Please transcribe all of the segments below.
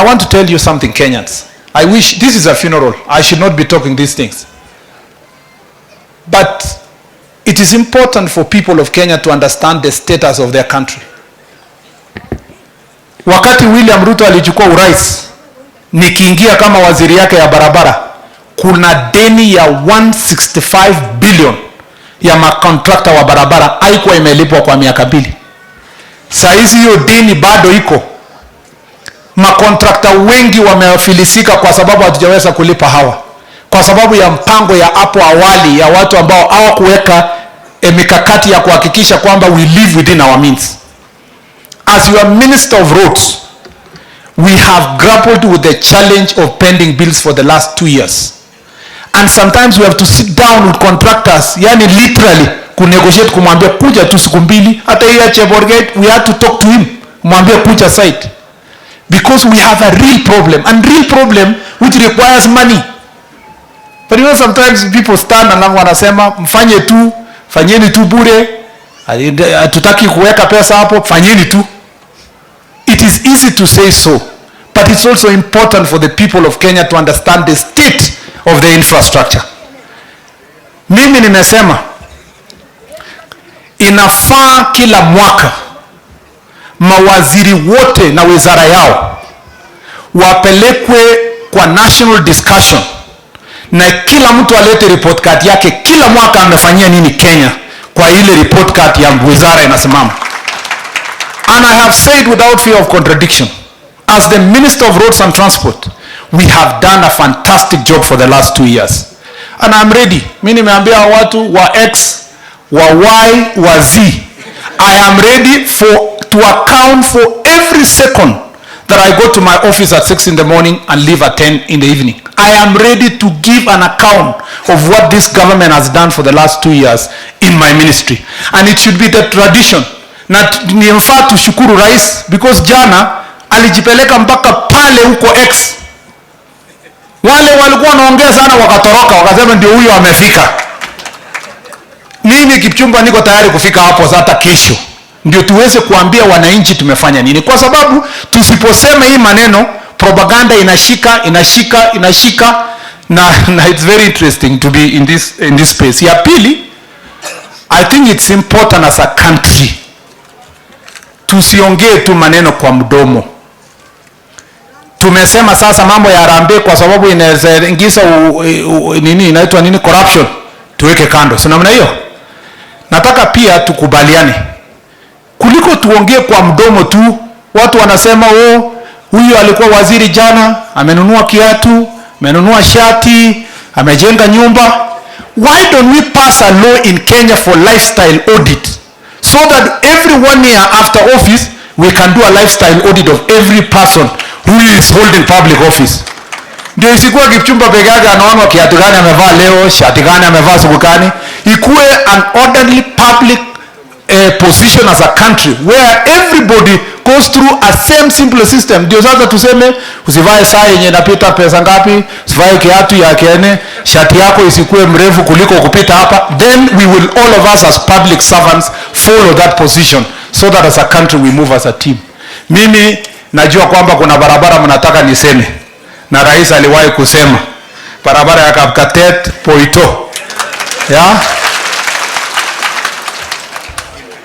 I want to tell you something, Kenyans. I wish, this is a funeral. I should not be talking these things. But it is important for people of Kenya to understand the status of their country. Wakati William Ruto alichukua urais, nikiingia kama waziri yake ya barabara, kuna deni ya 165 billion ya makontrakta wa barabara haikuwa imelipwa kwa miaka 2. Saa hizi hiyo deni bado iko. Makontrakta wengi wamefilisika kwa sababu hatujaweza kulipa hawa. Kwa sababu ya mpango ya hapo awali ya watu ambao hawakuweka mikakati ya kuhakikisha kwamba we live within our means. As your Minister of Roads, we have grappled with the challenge of pending bills for the last 2 years. And sometimes we have to sit down with contractors, yani literally, kunegotiate, kumwambia kuja tu siku 2, hata hiya Cheborgate, we had to talk to him, kumwambia kuja site. Because we have a real problem, and real problem which requires money. But you know, sometimes people stand and wanasema, mfanye tu, fanyeni tu bure, hatutaki kuweka pesa hapo, fanyeni tu. It is easy to say so, but it's also important for the people of Kenya to understand the state of the infrastructure. Mimi nimesema inafaa kila mwaka mawaziri wote na wizara yao wapelekwe kwa national discussion na kila mtu alete report card yake kila mwaka amefanyia nini Kenya kwa ile report card ya wizara inasimama. And I have said without fear of contradiction, as the Minister of Roads and Transport, we have done a fantastic job for the last 2 years. And I'm ready. Mimi nimeambia watu wa X, wa Y, wa Z. I am ready to account for every second that I go to my office at 6 in the morning and leave at 10 in the evening. I am ready to give an account of what this government has done for the last 2 years in my ministry. And it should be the tradition. Na nimfaa tushukuru rais because jana alijipeleka mpaka pale huko X. Wale walikuwa wanaongea sana wakatoroka, wakasema ndio huyo amefika. Mimi Kipchumba niko tayari kufika hapo hata kesho. Ndio tuweze kuambia wananchi tumefanya nini. Kwa sababu tusiposema hii maneno, propaganda inashika na it's very interesting to be in this space. Ya pili, I think it's important as a country tusiongee tu maneno kwa mdomo. Tumesema sasa mambo ya Harambee kwa sababu inaingiza inaitwa nini, corruption, tuweke kando. Sio namna hiyo. Nataka pia tukubaliane. Kuliko tuongee kwa mdomo tu, watu wanasema huyu alikuwa waziri jana, amenunua kiatu, amenunua shati, amejenga nyumba. Why don't we pass a law in Kenya for lifestyle audit? So that every 1 year after office, we can do a lifestyle audit of every person who is holding public office. Ndio isikuwa Kipchumba peke yake anaona kiatu gani amevaa leo, shati gani amevaa siku gani. Ikuwe an orderly public position as a country where everybody goes through a same simple system. Ndio sasa tuseme usivae saa yenye inapita pesa ngapi, usivae kiatu ya Kenya, shati yako isikuwe mrefu kuliko kupita hapa. Then we will all of us as public servants follow that position so that as a country we move as a team. Mimi najua kwamba kuna barabara mnataka niseme. Na rais aliwahi kusema barabara ya Kapkatet Poito.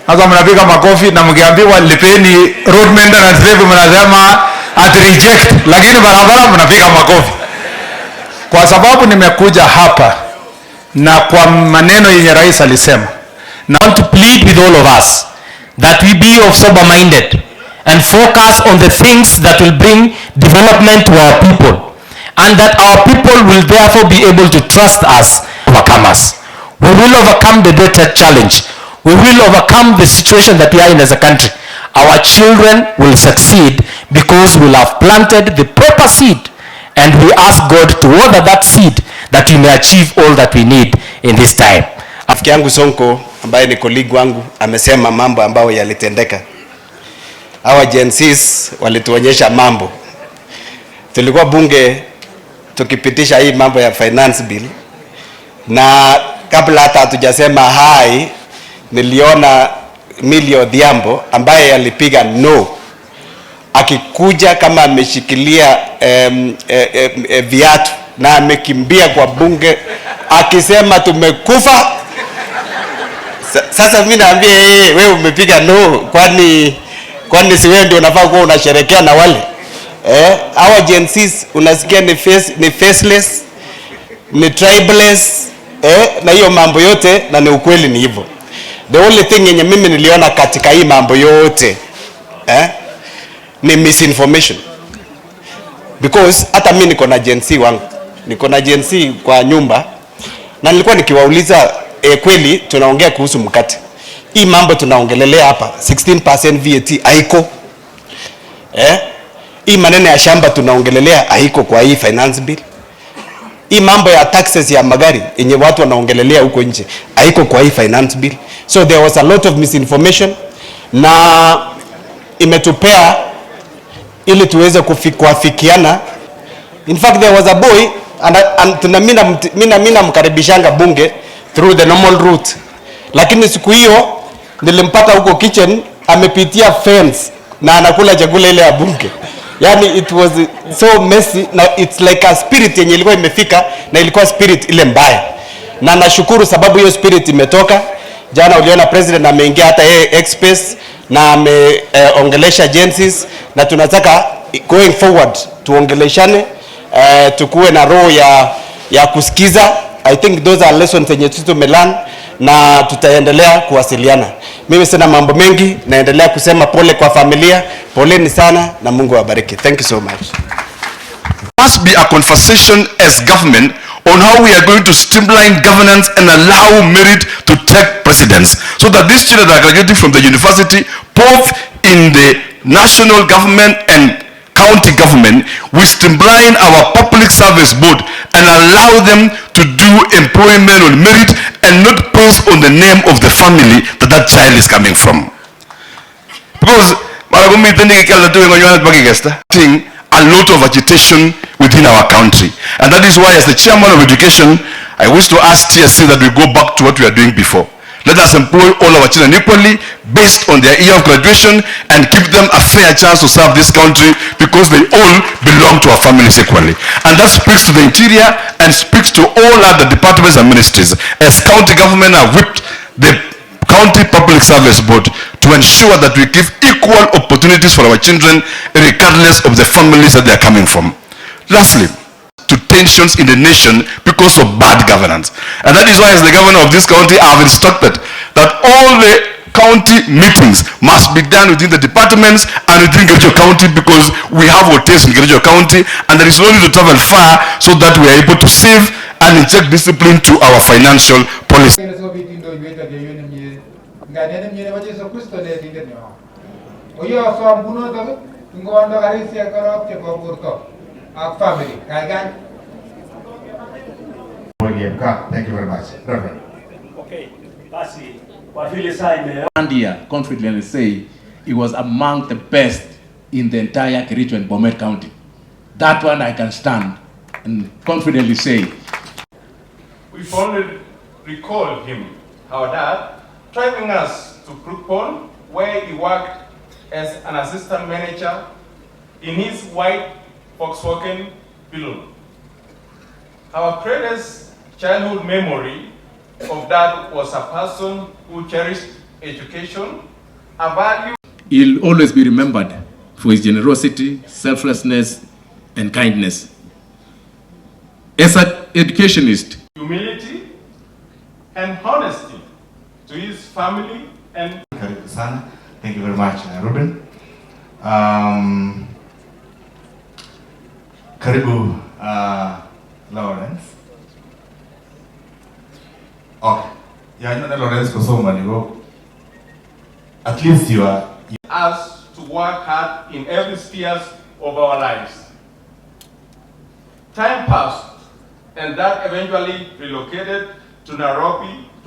Hata mnapiga makofi na mkiambiwa lipeni road maintenance levy mnasema at reject, lakini barabara mnapiga makofi. Kwa sababu nimekuja hapa na kwa maneno yenye rais alisema, now I want to plead with all of us that we be of sober minded and focus on the things that will bring development to our people, and that our people will therefore be able to trust us overcomers. We will overcome the greater challenge. We will overcome the situation that we are in as a country. Our children will succeed because we will have planted the proper seed, and we ask God to water that seed that we may achieve all that we need in this time. Rafiki yangu Sonko ambaye ni colleague wangu amesema mambo ambayo yalitendeka. Hawa Gen Zs walituonyesha mambo. Tulikuwa bunge tukipitisha hii mambo ya finance bill, na kabla hata hatujasema hai, niliona Millie Odhiambo ambaye alipiga no. akikuja kama ameshikilia viatu na amekimbia kwa bunge akisema tumekufa. Sasa mimi naambia yeye, wewe umepiga no, kwani si wewe ndio unafaa kuwa unasherekea na wale our Gen Zs unasikia ni faceless, ni tribeless, na hiyo mambo yote, na ni ukweli ni hivyo. The only thing yenye mimi niliona katika hii mambo yote ni misinformation, because hata mimi niko na Gen Z wangu, niko na Gen Z kwa nyumba, na nilikuwa nikiwauliza kweli tunaongea kuhusu mkate, hii mambo tunaongelelea hapa 16% VAT haiko, hii maneno ya shamba tunaongelelea haiko kwa hii finance bill, hii mambo ya taxes ya magari yenye watu wanaongelelea huko nje haiko kwa hii finance bill. So there was a lot of misinformation, na imetupea ili tuweze kuafikiana. In fact there was a boy and mimi namkaribishanga bunge through the normal route, lakini siku hiyo nilimpata huko kitchen amepitia fence na anakula chakula ile ya bunge. Yani it was so messy, na it's like a spirit yenye ilikuwa imefika, na ilikuwa spirit ile mbaya, na nashukuru sababu hiyo spirit imetoka. Jana uliona president ameingia hata yeye express na ameongelesha Gensis, na tunataka going forward tuongeleshane, tukuwe na roho ya kusikiza. I think those are lessons yenye tumelearn, na tutaendelea kuwasiliana. Mimi sina mambo mengi, naendelea kusema pole kwa familia, poleni sana na Mungu awabariki. Thank you so much. Must be a conversation as government on how we are going to streamline governance and allow merit to take precedence, so that these children that are graduating from the university, both in the national government and county government, we streamline our public service board and allow them to do employment on merit and not based on the name of the family that child is coming from. Because a lot of agitation within our country, and that is why, as the chairman of education, I wish to ask TSC that we go back to what we are doing before. Let us employ all our children equally based on their year of graduation and give them a fair chance to serve this country, because they all belong to our families equally. And that speaks to the interior and speaks to all other departments and ministries. As county government have whipped the county public service board to ensure that we give equal opportunities for our children regardless of the families that they are coming from. Lastly, to tensions in the nation because of bad governance. And that is why, as the governor of this county, I have instructed that all the county meetings must be done within the departments and within Kericho County, because we have hotels in Kericho County and there is no need to travel far, so that we are able to save and inject discipline to our financial policy. Thank you very much. Reverend. Okay, basi kwa vile saa imeandia, confidently say it was among the best in the entire Kericho and Bomet County. That one I can stand and confidently say. We fondly recall him, our dad, driving us to Murkomen, where he worked as an assistant manager in his white Volkswagen Beetle. Our greatest childhood memory of that was a person who cherished education, a value. He'll always be remembered for his generosity, selflessness, and kindness. As an educationist, humility and honesty to his family and. Thank you very much, Ruben. Karibu, Lawrence. Okay. Yeah, I know Lawrence Kosoma, you go. At least you are. Us to work hard in every sphere of our lives. Time passed, and that eventually relocated to Nairobi